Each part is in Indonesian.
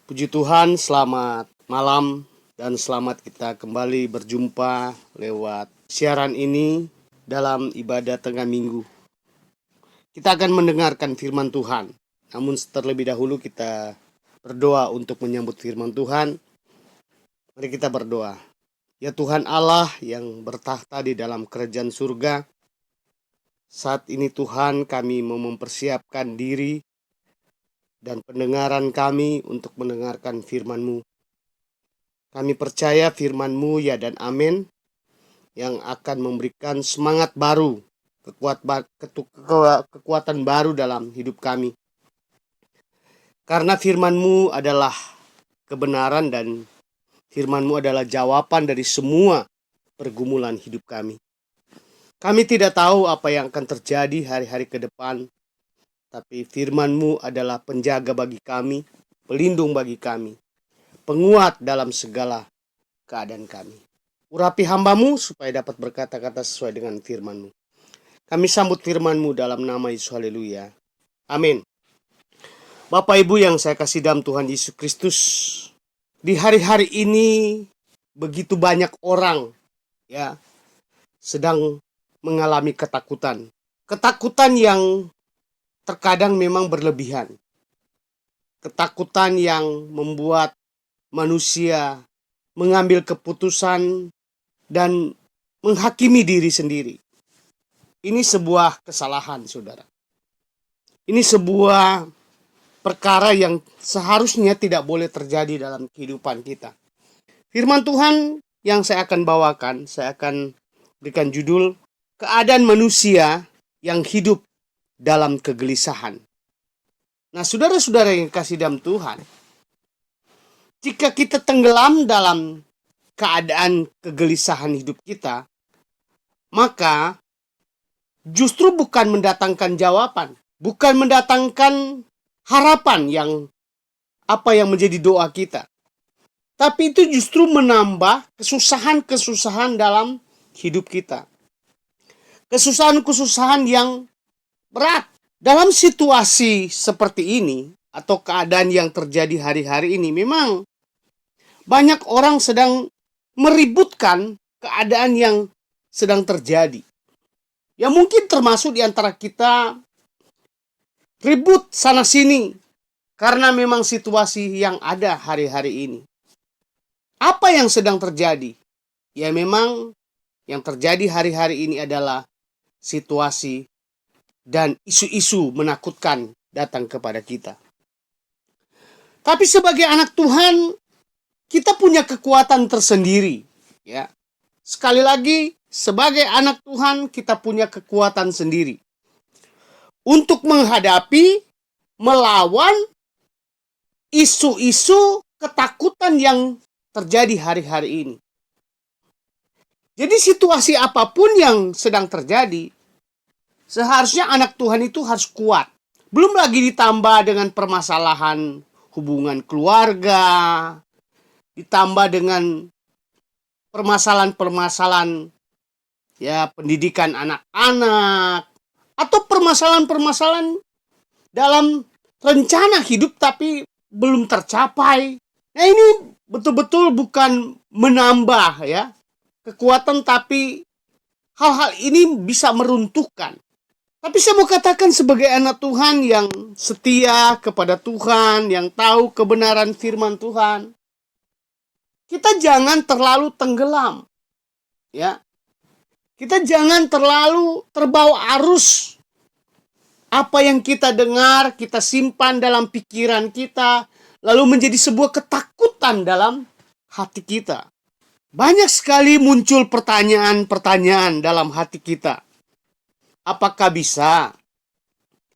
Puji Tuhan, selamat malam dan selamat kita kembali berjumpa lewat siaran ini dalam ibadah tengah minggu. Kita akan mendengarkan firman Tuhan. Namun terlebih dahulu kita berdoa untuk menyambut firman Tuhan. Mari kita berdoa. Ya Tuhan Allah yang bertahta di dalam kerajaan surga, saat ini Tuhan kami mau mempersiapkan diri dan pendengaran kami untuk mendengarkan firman-Mu. Kami percaya firman-Mu ya dan amin, yang akan memberikan semangat baru, kekuatan baru dalam hidup kami. Karena firman-Mu adalah kebenaran dan firman-Mu adalah jawaban dari semua pergumulan hidup kami. Kami tidak tahu apa yang akan terjadi hari-hari ke depan, tapi firman-Mu adalah penjaga bagi kami, pelindung bagi kami, penguat dalam segala keadaan kami. Urapi hamba-Mu supaya dapat berkata-kata sesuai dengan firman-Mu. Kami sambut firman-Mu dalam nama Yesus, haleluya. Amin. Bapak Ibu yang saya kasih dalam Tuhan Yesus Kristus, di hari-hari ini begitu banyak orang sedang mengalami ketakutan. Ketakutan yang terkadang memang berlebihan. Ketakutan yang membuat manusia mengambil keputusan dan menghakimi diri sendiri. Ini sebuah kesalahan, saudara. Ini sebuah perkara yang seharusnya tidak boleh terjadi dalam kehidupan kita. Firman Tuhan yang saya akan bawakan, saya akan berikan judul keadaan manusia yang hidup dalam kegelisahan. Nah, saudara-saudara yang kasih dalam Tuhan, jika kita tenggelam dalam keadaan kegelisahan hidup kita, maka justru bukan mendatangkan jawaban, bukan mendatangkan harapan yang menjadi doa kita. Tapi itu justru menambah kesusahan-kesusahan dalam hidup kita. Kesusahan-kesusahan yang berat. Dalam situasi seperti ini, atau keadaan yang terjadi hari-hari ini, memang banyak orang sedang meributkan keadaan yang sedang terjadi. Ya mungkin termasuk di antara kita ribut sana-sini karena memang situasi yang ada hari-hari ini. Apa yang sedang terjadi? Ya memang yang terjadi hari-hari ini adalah situasi dan isu-isu menakutkan datang kepada kita. Tapi sebagai anak Tuhan, kita punya kekuatan tersendiri, ya. Sekali lagi, sebagai anak Tuhan, kita punya kekuatan sendiri untuk menghadapi, melawan isu-isu ketakutan yang terjadi hari-hari ini. Jadi situasi apapun yang sedang terjadi, seharusnya anak Tuhan itu harus kuat. Belum lagi ditambah dengan permasalahan hubungan keluarga, ditambah dengan permasalahan-permasalahan pendidikan anak-anak, atau permasalahan-permasalahan dalam rencana hidup tapi belum tercapai. Nah, ini betul-betul bukan menambah kekuatan, tapi hal-hal ini bisa meruntuhkan. Tapi saya mau katakan sebagai anak Tuhan yang setia kepada Tuhan, yang tahu kebenaran firman Tuhan, kita jangan terlalu tenggelam. Ya. Kita jangan terlalu terbawa arus. Apa yang kita dengar, kita simpan dalam pikiran kita, lalu menjadi sebuah ketakutan dalam hati kita. Banyak sekali muncul pertanyaan-pertanyaan dalam hati kita. Apakah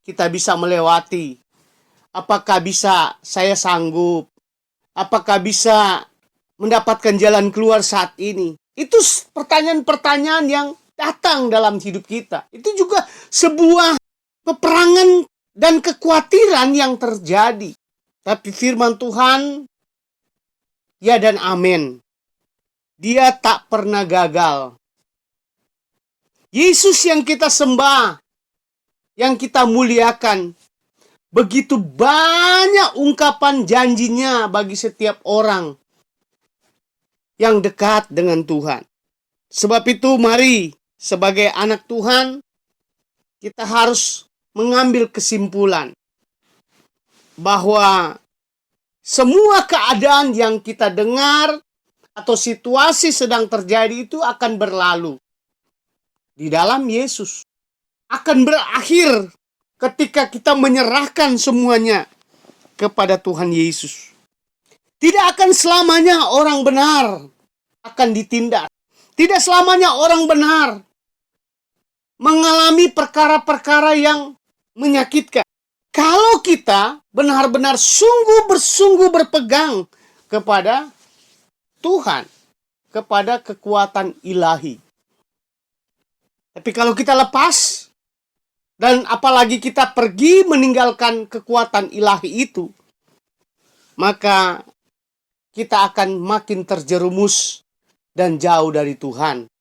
kita bisa melewati? Apakah saya sanggup? Apakah bisa mendapatkan jalan keluar saat ini? Itu pertanyaan-pertanyaan yang datang dalam hidup kita. Itu juga sebuah peperangan dan kekhawatiran yang terjadi. Tapi firman Tuhan, ya dan amin. Dia tak pernah gagal. Yesus yang kita sembah, yang kita muliakan, begitu banyak ungkapan janjinya bagi setiap orang yang dekat dengan Tuhan. Sebab itu mari sebagai anak Tuhan kita harus mengambil kesimpulan bahwa semua keadaan yang kita dengar atau situasi sedang terjadi itu akan berlalu di dalam Yesus. Akan berakhir ketika kita menyerahkan semuanya kepada Tuhan Yesus. Tidak akan selamanya orang benar akan ditindas. Tidak selamanya orang benar mengalami perkara-perkara yang menyakitkan. Kalau kita benar-benar sungguh berpegang kepada Tuhan, kepada kekuatan ilahi. Tapi kalau kita lepas, dan apalagi kita pergi meninggalkan kekuatan ilahi itu, maka kita akan makin terjerumus dan jauh dari Tuhan.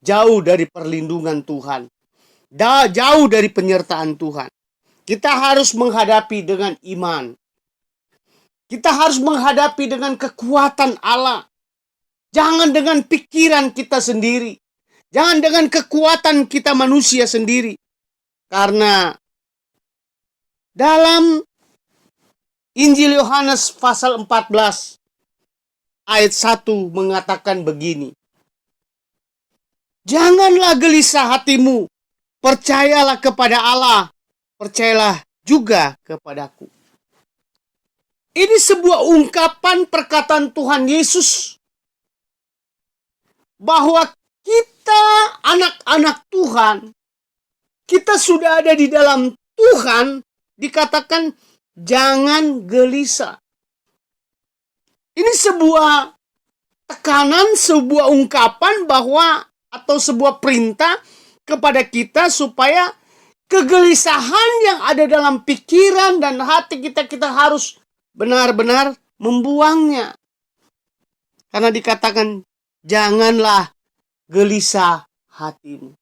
Jauh dari perlindungan Tuhan. Jauh dari penyertaan Tuhan. Kita harus menghadapi dengan iman. Kita harus menghadapi dengan kekuatan Allah. Jangan dengan pikiran kita sendiri. Jangan dengan kekuatan kita manusia sendiri. Karena dalam Injil Yohanes pasal 14 ayat 1 mengatakan begini. Janganlah gelisah hatimu, percayalah kepada Allah, percayalah juga kepadaku. Ini sebuah ungkapan perkataan Tuhan Yesus bahwa kita anak-anak Tuhan, kita sudah ada di dalam Tuhan, dikatakan jangan gelisah. Ini sebuah tekanan, sebuah ungkapan bahwa atau sebuah perintah kepada kita supaya kegelisahan yang ada dalam pikiran dan hati kita harus benar-benar membuangnya. Karena dikatakan janganlah gelisah hatimu.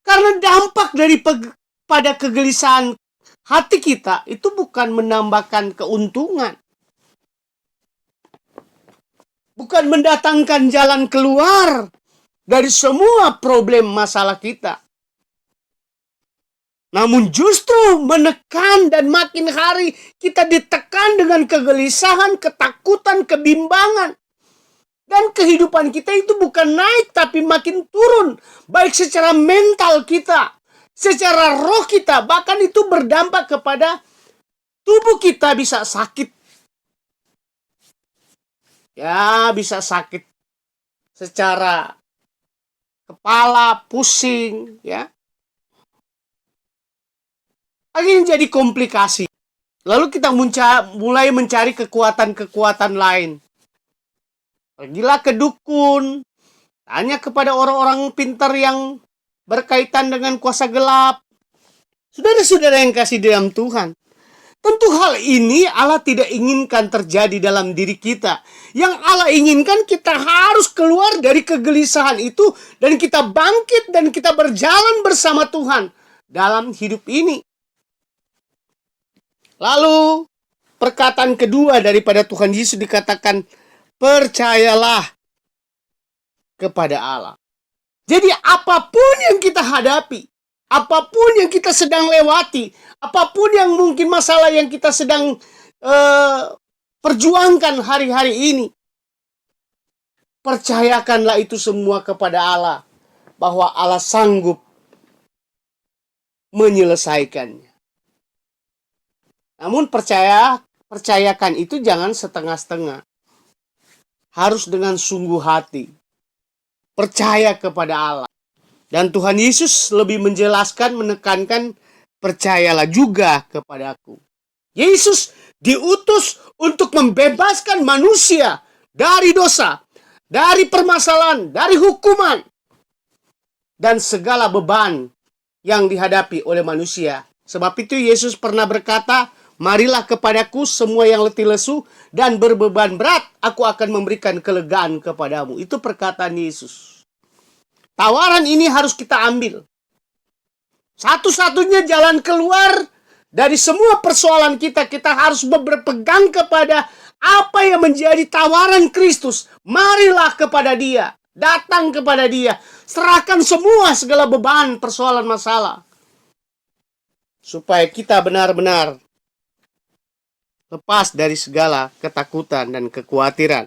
Karena dampak pada kegelisahan hati kita itu bukan menambahkan keuntungan. Bukan mendatangkan jalan keluar dari semua problem masalah kita. Namun justru menekan dan makin hari kita ditekan dengan kegelisahan, ketakutan, kebimbangan. Dan kehidupan kita itu bukan naik tapi makin turun. Baik secara mental kita, secara roh kita, bahkan itu berdampak kepada tubuh kita bisa sakit. Ya, bisa sakit secara kepala, pusing, ya. Akhirnya jadi komplikasi. Lalu kita mulai mencari kekuatan-kekuatan lain. Pergilah ke dukun, tanya kepada orang-orang pintar yang berkaitan dengan kuasa gelap. Saudara-saudara yang kasih dalam Tuhan, tentu hal ini Allah tidak inginkan terjadi dalam diri kita. Yang Allah inginkan kita harus keluar dari kegelisahan itu dan kita bangkit dan kita berjalan bersama Tuhan dalam hidup ini. Lalu perkataan kedua daripada Tuhan Yesus dikatakan, percayalah kepada Allah. Jadi apapun yang kita hadapi, apapun yang kita sedang lewati, apapun yang mungkin masalah yang kita sedang perjuangkan hari-hari ini, percayakanlah itu semua kepada Allah, bahwa Allah sanggup menyelesaikannya. Namun percayakan itu jangan setengah-setengah. Harus dengan sungguh hati. Percaya kepada Allah. Dan Tuhan Yesus lebih menjelaskan, menekankan, percayalah juga kepadaku. Yesus diutus untuk membebaskan manusia dari dosa, dari permasalahan, dari hukuman, dan segala beban yang dihadapi oleh manusia. Sebab itu Yesus pernah berkata, marilah kepadaku semua yang letih lesu dan berbeban berat, aku akan memberikan kelegaan kepadamu. Itu perkataan Yesus. Tawaran ini harus kita ambil. Satu-satunya jalan keluar dari semua persoalan kita, kita harus berpegang kepada apa yang menjadi tawaran Kristus. Marilah kepada Dia, datang kepada Dia, serahkan semua segala beban, persoalan, masalah, supaya kita benar-benar lepas dari segala ketakutan dan kekhawatiran.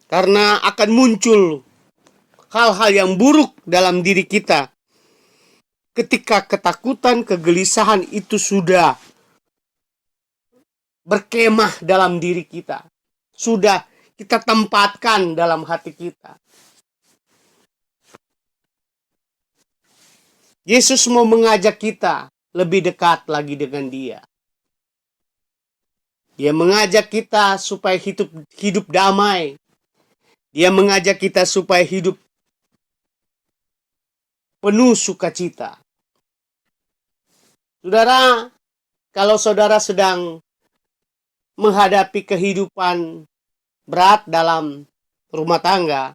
Karena akan muncul hal-hal yang buruk dalam diri kita ketika ketakutan, kegelisahan itu sudah berkemah dalam diri kita, sudah kita tempatkan dalam hati kita. Yesus mau mengajak kita lebih dekat lagi dengan Dia. Dia mengajak kita supaya hidup damai. Dia mengajak kita supaya hidup penuh sukacita. Saudara, kalau saudara sedang menghadapi kehidupan berat dalam rumah tangga,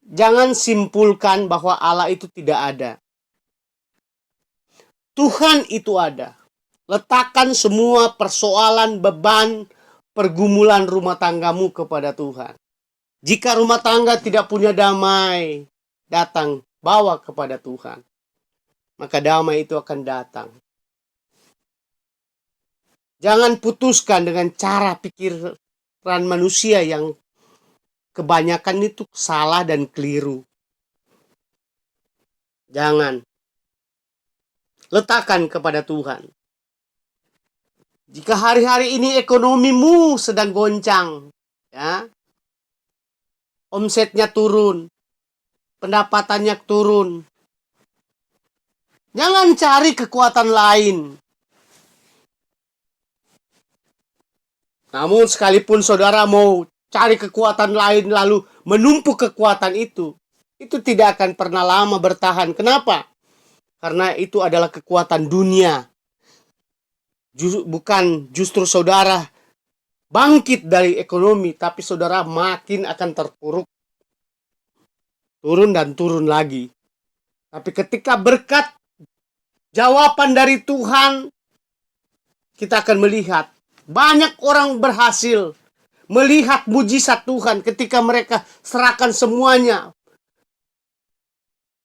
jangan simpulkan bahwa Allah itu tidak ada. Tuhan itu ada. Letakkan semua persoalan, beban, pergumulan rumah tanggamu kepada Tuhan. Jika rumah tangga tidak punya damai, datang, bawa kepada Tuhan. Maka damai itu akan datang. Jangan putuskan dengan cara pikiran manusia yang kebanyakan itu salah dan keliru. Jangan. Letakkan kepada Tuhan. Jika hari-hari ini ekonomimu sedang goncang, ya, omsetnya turun, pendapatannya turun, jangan cari kekuatan lain. Namun sekalipun saudara mau cari kekuatan lain lalu menumpuk kekuatan itu tidak akan pernah lama bertahan. Kenapa? Karena itu adalah kekuatan dunia. Bukan justru saudara bangkit dari ekonomi, tapi saudara makin akan terpuruk. Turun dan turun lagi. Tapi ketika berkat jawaban dari Tuhan, kita akan melihat banyak orang berhasil melihat mujizat Tuhan ketika mereka serahkan semuanya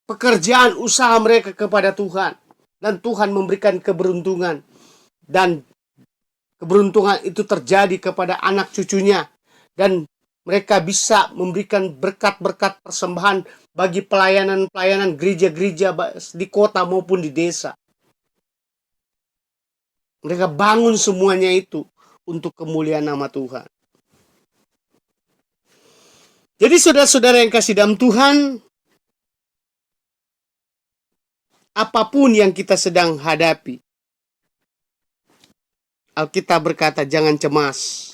pekerjaan usaha mereka kepada Tuhan. Dan Tuhan memberikan keberuntungan. Dan keberuntungan itu terjadi kepada anak cucunya. Dan mereka bisa memberikan berkat-berkat persembahan bagi pelayanan-pelayanan gereja-gereja di kota maupun di desa. Mereka bangun semuanya itu untuk kemuliaan nama Tuhan. Jadi saudara-saudara yang kasih dalam Tuhan, apapun yang kita sedang hadapi, Alkitab berkata jangan cemas.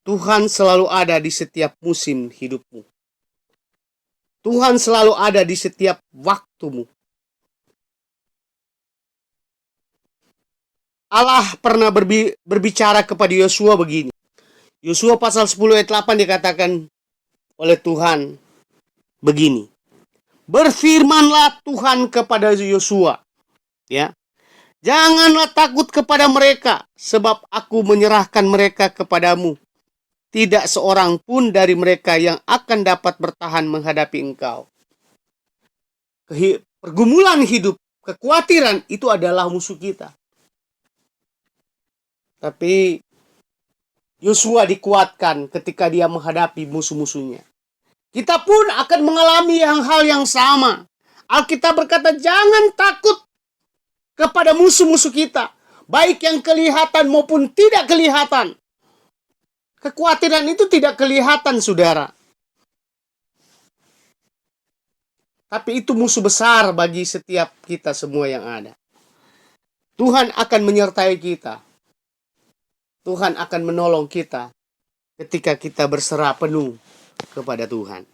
Tuhan selalu ada di setiap musim hidupmu. Tuhan selalu ada di setiap waktumu. Allah pernah berbicara kepada Yosua begini. Yosua pasal 10 ayat 8 dikatakan oleh Tuhan begini. Berfirmanlah Tuhan kepada Yosua, ya. Janganlah takut kepada mereka, sebab aku menyerahkan mereka kepadamu. Tidak seorang pun dari mereka yang akan dapat bertahan menghadapi engkau. Pergumulan hidup, kekhawatiran itu adalah musuh kita. Tapi Yosua dikuatkan ketika dia menghadapi musuh-musuhnya. Kita pun akan mengalami hal yang sama. Alkitab berkata jangan takut kepada musuh-musuh kita, baik yang kelihatan maupun tidak kelihatan. Kekhawatiran itu tidak kelihatan, saudara. Tapi itu musuh besar bagi setiap kita semua yang ada. Tuhan akan menyertai kita. Tuhan akan menolong kita ketika kita berserah penuh kepada Tuhan.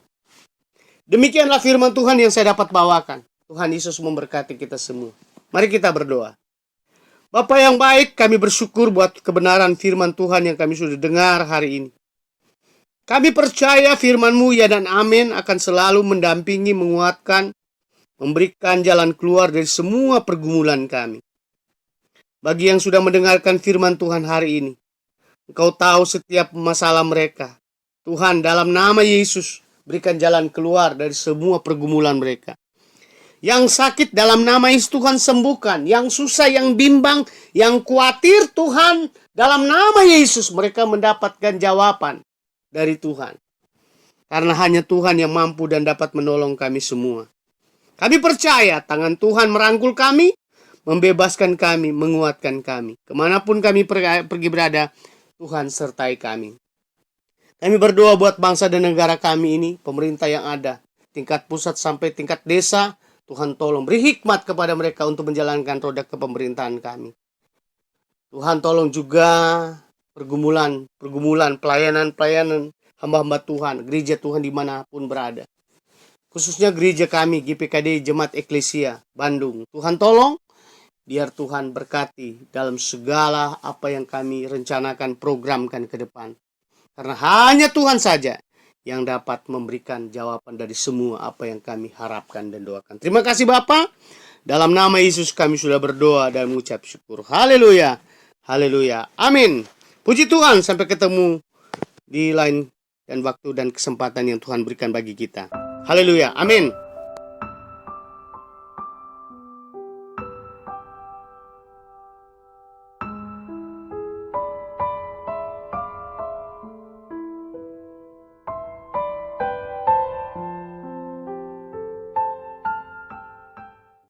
Demikianlah firman Tuhan yang saya dapat bawakan. Tuhan Yesus memberkati kita semua. Mari kita berdoa. Bapa yang baik, kami bersyukur buat kebenaran firman Tuhan yang kami sudah dengar hari ini. Kami percaya firman-Mu ya dan amin akan selalu mendampingi, menguatkan, memberikan jalan keluar dari semua pergumulan kami. Bagi yang sudah mendengarkan firman Tuhan hari ini, Engkau tahu setiap masalah mereka. Tuhan, dalam nama Yesus, berikan jalan keluar dari semua pergumulan mereka. Yang sakit dalam nama Yesus Tuhan sembuhkan. Yang susah, yang bimbang, yang khawatir Tuhan, dalam nama Yesus mereka mendapatkan jawaban dari Tuhan. Karena hanya Tuhan yang mampu dan dapat menolong kami semua. Kami percaya tangan Tuhan merangkul kami, membebaskan kami, menguatkan kami. Kemanapun kami pergi berada, Tuhan sertai kami. Kami berdoa buat bangsa dan negara kami ini, pemerintah yang ada, tingkat pusat sampai tingkat desa. Tuhan tolong beri hikmat kepada mereka untuk menjalankan roda kepemerintahan kami. Tuhan tolong juga pergumulan, pelayanan hamba-hamba Tuhan, gereja Tuhan dimanapun berada. Khususnya gereja kami, GPKD Jemaat Eklesia Bandung. Tuhan tolong, biar Tuhan berkati dalam segala apa yang kami rencanakan, programkan ke depan. Karena hanya Tuhan saja yang dapat memberikan jawaban dari semua apa yang kami harapkan dan doakan. Terima kasih Bapa. Dalam nama Yesus kami sudah berdoa dan mengucap syukur. Haleluya. Haleluya. Amin. Puji Tuhan, sampai ketemu di lain dan waktu dan kesempatan yang Tuhan berikan bagi kita. Haleluya. Amin.